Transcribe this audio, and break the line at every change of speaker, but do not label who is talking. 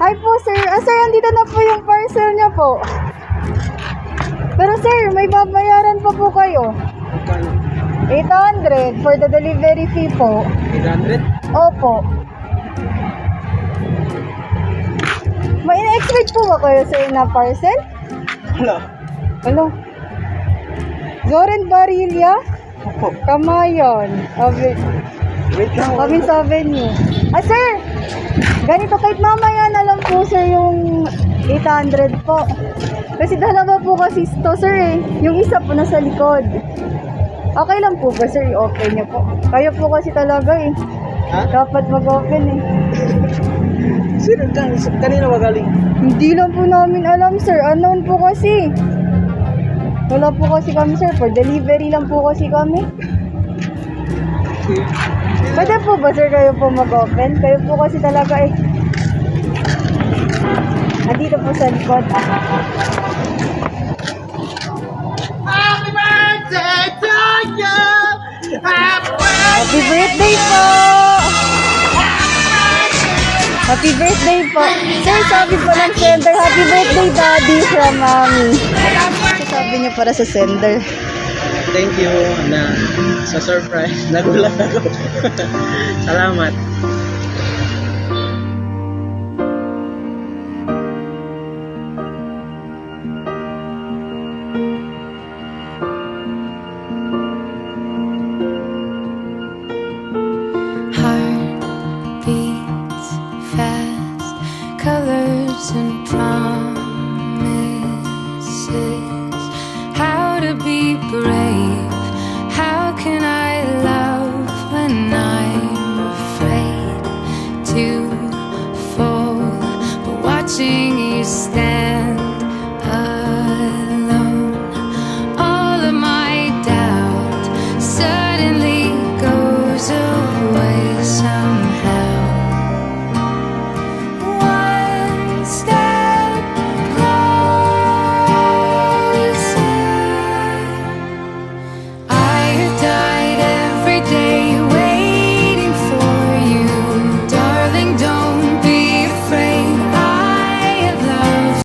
Hi po, sir. Sir, andito na po yung parcel niyo po. Pero sir, may babayaran pa po kayo. 800 for the delivery fee po.
800?
Opo. May ina-expect po ba kayo, sir, na parcel?
Wala.
Ano? Zoren Barilla?
Opo.
Kamayon.
Wait lang.
Province Avenue. Sir! Ganito, kahit mamaya na lang po, sir, yung 800 po. Kasi dalawa po kasi ito, sir, eh. Yung isa po nasa likod. Okay lang po ba, sir? I-open niyo po. Kayo po kasi talaga, eh.
Ha?
Dapat mag-open, eh.
Sino kanina ba galing?
Hindi lang po namin alam, sir. Unknown po kasi. Wala po kasi kami, sir. For delivery lang po kasi kami. Pwede po ba, sir, kayo po mag-open? Kayo po kasi talaga, eh. Andito po sa likod.
Happy birthday to you!
Happy birthday po! Happy birthday po! Sir, sabi po ng sender, happy birthday, daddy, from mommy. Sabi niyo para sa sender.
Thank you na sa surprise. Nagulat ako. Salamat.
Heart beats fast, colors and promises. How to be brave? How can I love when I'm afraid to fall? But watching